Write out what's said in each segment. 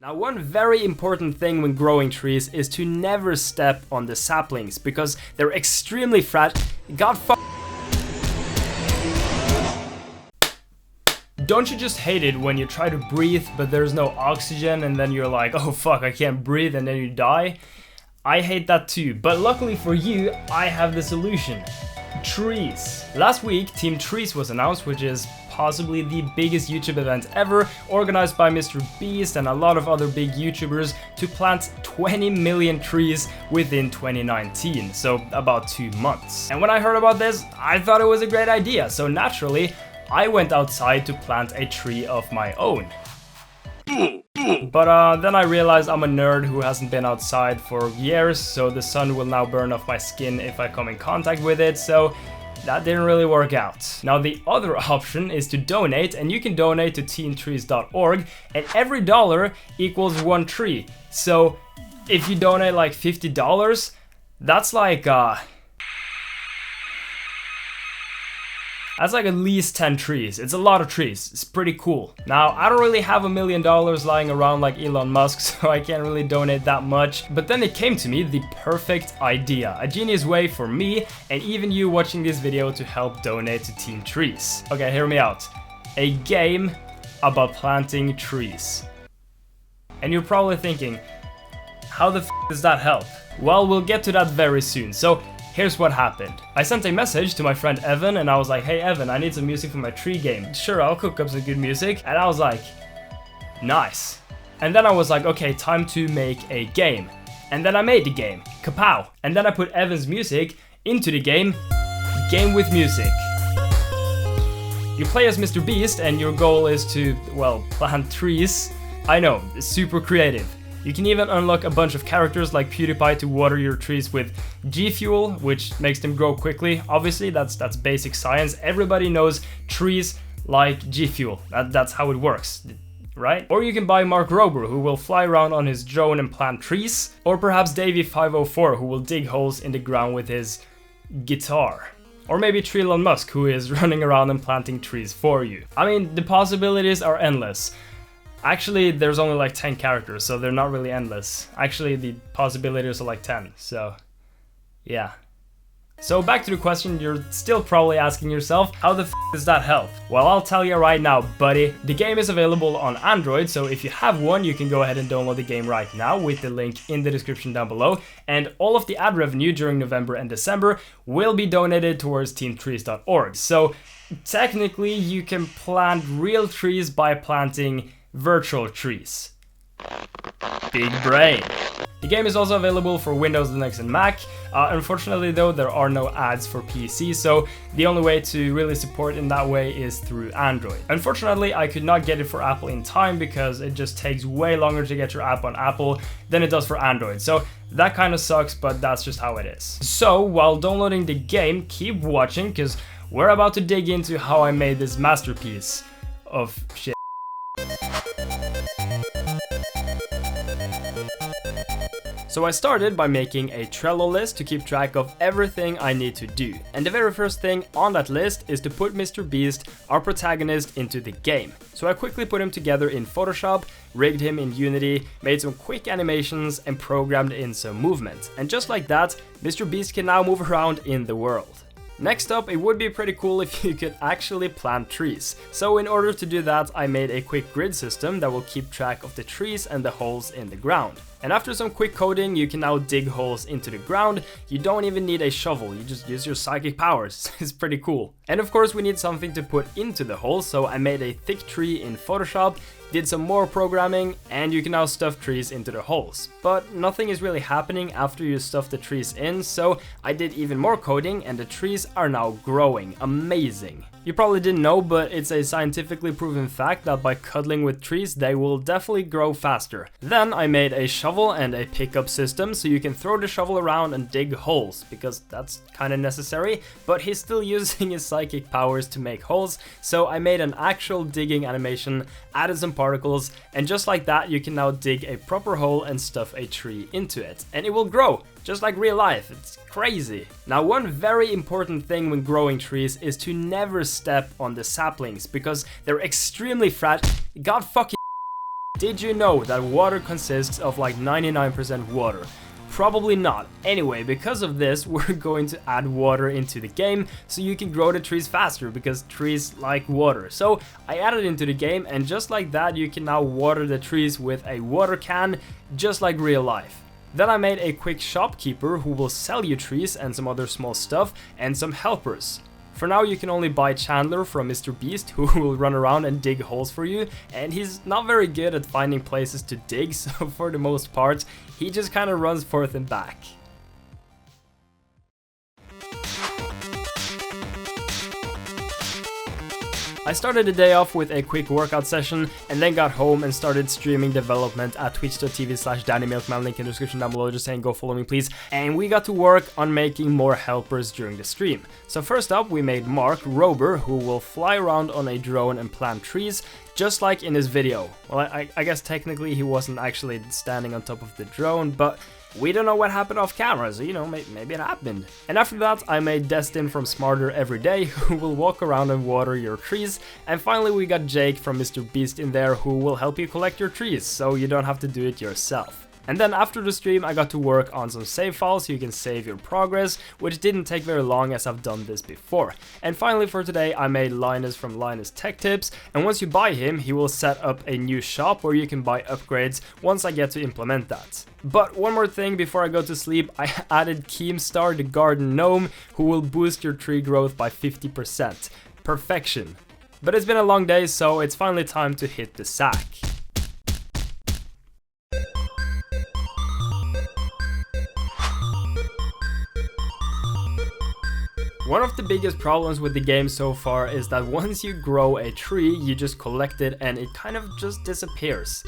Now, one very important thing when growing trees is to never step on the saplings because they're extremely Don't you just hate it when you try to breathe but there's no oxygen and then you're like, oh fuck, I can't breathe, and then you die? I hate that too, but luckily for you, I have the solution. Trees. Last week, TeamTrees was announced, which is possibly the biggest YouTube event ever, organized by MrBeast and a lot of other big YouTubers to plant 20 million trees within 2019, so about 2 months. And when I heard about this, I thought it was a great idea, so naturally, I went outside to plant a tree of my own. But then I realized I'm a nerd who hasn't been outside for years, so the sun will now burn off my skin if I come in contact with it, so that didn't really work out. Now the other option is to donate, and you can donate to TeamTrees.org, and every dollar equals 1 tree. So if you donate like $50, that's like at least 10 trees. It's a lot of trees. It's pretty cool. Now, I don't really have $1 million lying around like Elon Musk, so I can't really donate that much. But then it came to me, the perfect idea. A genius way for me, and even you watching this video, to help donate to TeamTrees. Okay, hear me out. A game about planting trees. And you're probably thinking, how the f does that help? Well, we'll get to that very soon. So, here's what happened. I sent a message to my friend Evan and I was like, hey Evan, I need some music for my tree game. Sure, I'll cook up some good music. And I was like, nice. And then I was like, okay, time to make a game. And then I made the game, kapow. And then I put Evan's music into the game with music. You play as MrBeast and your goal is to, well, plant trees. I know, it's super creative. You can even unlock a bunch of characters like PewDiePie to water your trees with G Fuel, which makes them grow quickly. Obviously, that's basic science. Everybody knows trees like G Fuel. That's how it works, right? Or you can buy Mark Rober, who will fly around on his drone and plant trees. Or perhaps Davey504, who will dig holes in the ground with his guitar. Or maybe Elon Musk, who is running around and planting trees for you. I mean, the possibilities are endless. Actually, there's only like 10 characters, so they're not really endless. Actually, the possibilities are like 10, so yeah. So back to the question, you're still probably asking yourself, how the f does that help? Well, I'll tell you right now, buddy. The game is available on Android, so if you have one, you can go ahead and download the game right now with the link in the description down below. And all of the ad revenue during November and December will be donated towards TeamTrees.org. So technically, you can plant real trees by planting virtual trees. Big brain. The game is also available for Windows, Linux and Mac. Unfortunately though, there are no ads for PC, so the only way to really support in that way is through Android. Unfortunately, I could not get it for Apple in time because it just takes way longer to get your app on Apple than it does for Android. So that kind of sucks, but that's just how it is. So while downloading the game, keep watching because we're about to dig into how I made this masterpiece of shit. So I started by making a Trello list to keep track of everything I need to do. And the very first thing on that list is to put MrBeast, our protagonist, into the game. So I quickly put him together in Photoshop, rigged him in Unity, made some quick animations and programmed in some movement. And just like that, MrBeast can now move around in the world. Next up, it would be pretty cool if you could actually plant trees. So in order to do that, I made a quick grid system that will keep track of the trees and the holes in the ground. And after some quick coding, you can now dig holes into the ground. You don't even need a shovel, you just use your psychic powers. It's pretty cool. And of course we need something to put into the holes, so I made a thick tree in Photoshop, did some more programming, and you can now stuff trees into the holes. But nothing is really happening after you stuff the trees in, so I did even more coding and the trees are now growing. Amazing. You probably didn't know, but it's a scientifically proven fact that by cuddling with trees, they will definitely grow faster. Then I made a shovel and a pickup system so you can throw the shovel around and dig holes, because that's kind of necessary, but he's still using his psychic powers to make holes, so I made an actual digging animation, added some particles, and just like that you can now dig a proper hole and stuff a tree into it, and it will grow. Just like real life, it's crazy. Now, one very important thing when growing trees is to never step on the saplings because they're extremely Did you know that water consists of like 99% water? Probably not. Anyway, because of this, we're going to add water into the game so you can grow the trees faster, because trees like water. So I added it into the game, and just like that, you can now water the trees with a water can, just like real life. Then I made a quick shopkeeper who will sell you trees and some other small stuff and some helpers. For now, you can only buy Chandler from MrBeast, who will run around and dig holes for you, and he's not very good at finding places to dig, so for the most part, he just kind of runs forth and back. I started the day off with a quick workout session and then got home and started streaming development at twitch.tv/DaniMilkman, link in the description down below, just saying go follow me please. And we got to work on making more helpers during the stream. So first up, we made Mark Rober, who will fly around on a drone and plant trees, just like in his video. Well, I guess technically he wasn't actually standing on top of the drone, but we don't know what happened off camera, so you know, maybe it happened. And after that, I made Destin from SmarterEveryDay, who will walk around and water your trees. And finally, we got Jake from MrBeast in there, who will help you collect your trees, so you don't have to do it yourself. And then after the stream, I got to work on some save files so you can save your progress, which didn't take very long as I've done this before. And finally for today, I made Linus from Linus Tech Tips, and once you buy him, he will set up a new shop where you can buy upgrades once I get to implement that. But one more thing before I go to sleep, I added Keemstar, the garden gnome, who will boost your tree growth by 50%. Perfection. But it's been a long day, so it's finally time to hit the sack. One of the biggest problems with the game so far is that once you grow a tree, you just collect it and it kind of just disappears.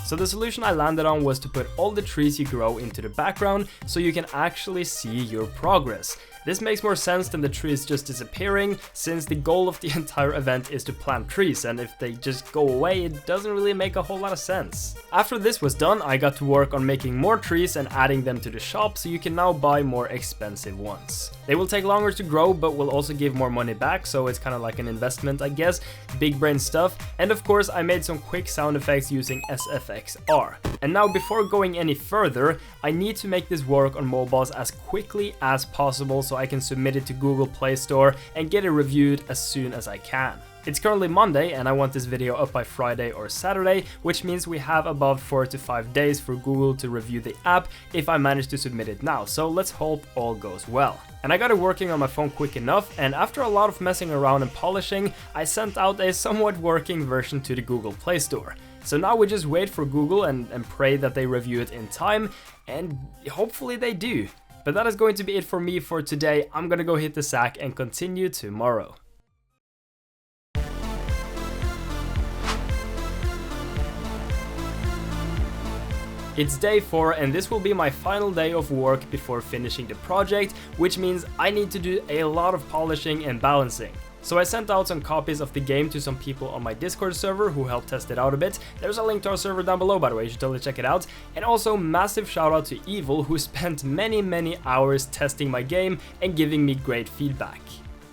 So the solution I landed on was to put all the trees you grow into the background so you can actually see your progress. This makes more sense than the trees just disappearing, since the goal of the entire event is to plant trees, and if they just go away, it doesn't really make a whole lot of sense. After this was done, I got to work on making more trees and adding them to the shop, so you can now buy more expensive ones. They will take longer to grow, but will also give more money back, so it's kind of like an investment, I guess. Big brain stuff. And of course, I made some quick sound effects using SFXR. And now, before going any further, I need to make this work on mobiles as quickly as possible so I can submit it to Google Play Store and get it reviewed as soon as I can. It's currently Monday and I want this video up by Friday or Saturday, which means we have about 4 to 5 days for Google to review the app if I manage to submit it now, so let's hope all goes well. And I got it working on my phone quick enough, and after a lot of messing around and polishing, I sent out a somewhat working version to the Google Play Store. So now we just wait for Google and pray that they review it in time, and hopefully they do. But that is going to be it for me for today. I'm gonna go hit the sack and continue tomorrow. It's day 4 and this will be my final day of work before finishing the project, which means I need to do a lot of polishing and balancing. So I sent out some copies of the game to some people on my Discord server who helped test it out a bit. There's a link to our server down below, by the way, you should totally check it out. And also massive shout out to Evil, who spent many hours testing my game and giving me great feedback.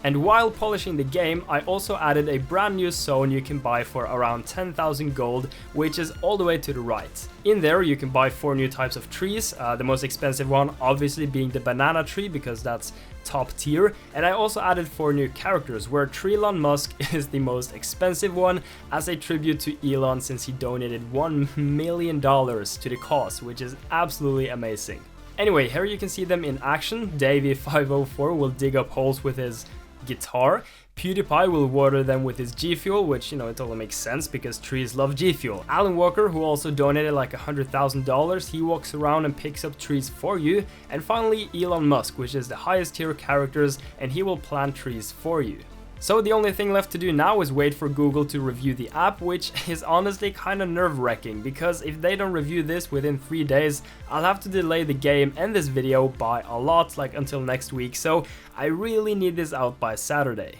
And while polishing the game, I also added a brand new zone you can buy for around 10,000 gold, which is all the way to the right. In there you can buy 4 new types of trees, the most expensive one obviously being the banana tree because that's top tier, and I also added 4 new characters, where Elon Musk is the most expensive one as a tribute to Elon, since he donated $1 million to the cause, which is absolutely amazing. Anyway, here you can see them in action. Davey504 will dig up holes with his guitar. PewDiePie will water them with his G Fuel, which, you know, it totally makes sense because trees love G Fuel. Alan Walker, who also donated like $100,000, he walks around and picks up trees for you. And finally, Elon Musk, which is the highest tier characters, and he will plant trees for you. So the only thing left to do now is wait for Google to review the app, which is honestly kinda nerve-wracking, because if they don't review this within 3 days, I'll have to delay the game and this video by a lot, like until next week, so I really need this out by Saturday.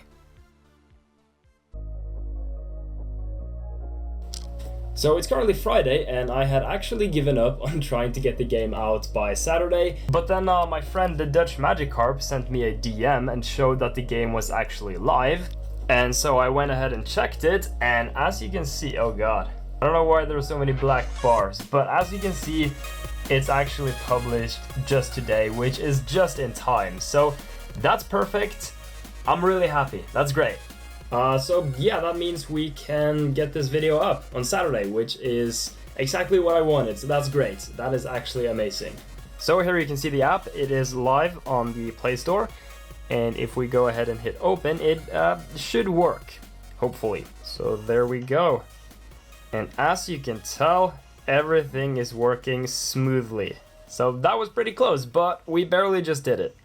So it's currently Friday, and I had actually given up on trying to get the game out by Saturday, but then my friend the Dutch Magikarp sent me a DM and showed that the game was actually live, and so I went ahead and checked it, and as you can see, oh god, I don't know why there are so many black bars, but as you can see, it's actually published just today, which is just in time, so that's perfect. I'm really happy, that's great. So yeah, that means we can get this video up on Saturday, which is exactly what I wanted, so that's great. That is actually amazing. So here you can see the app. It is live on the Play Store, and if we go ahead and hit open, it should work, hopefully. So there we go. And as you can tell, everything is working smoothly. So that was pretty close, but we barely just did it.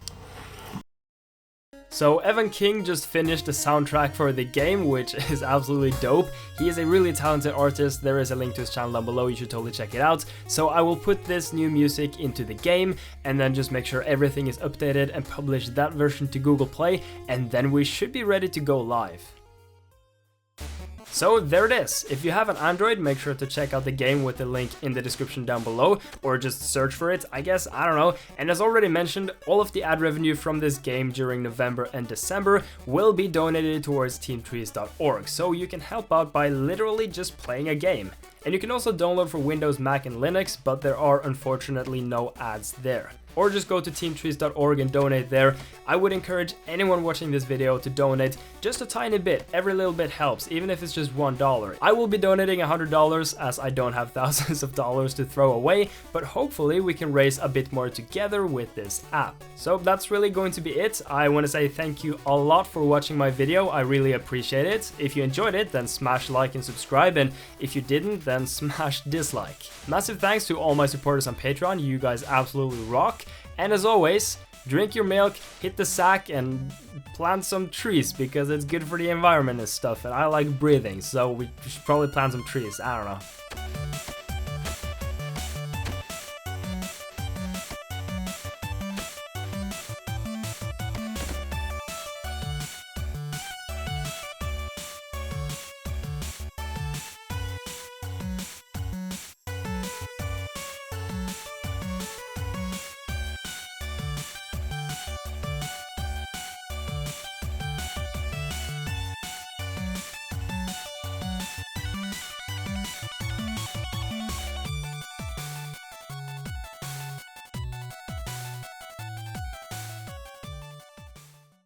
So Evan King just finished the soundtrack for the game, which is absolutely dope. He is a really talented artist. There is a link to his channel down below, you should totally check it out. So I will put this new music into the game and then just make sure everything is updated and publish that version to Google Play, and then we should be ready to go live. So there it is. If you have an Android, make sure to check out the game with the link in the description down below, or just search for it, I guess, I don't know. And as already mentioned, all of the ad revenue from this game during November and December will be donated towards TeamTrees.org, so you can help out by literally just playing a game. And you can also download for Windows, Mac and Linux, but there are unfortunately no ads there. Or just go to teamtrees.org and donate there. I would encourage anyone watching this video to donate just a tiny bit. Every little bit helps, even if it's just $1. I will be donating $100 as I don't have thousands of dollars to throw away, but hopefully we can raise a bit more together with this app. So that's really going to be it. I want to say thank you a lot for watching my video. I really appreciate it. If you enjoyed it, then smash like and subscribe, and if you didn't, then smash dislike. Massive thanks to all my supporters on Patreon. You guys absolutely rock. And as always, drink your milk, hit the sack, and plant some trees because it's good for the environment and stuff, and I like breathing, so we should probably plant some trees, I don't know.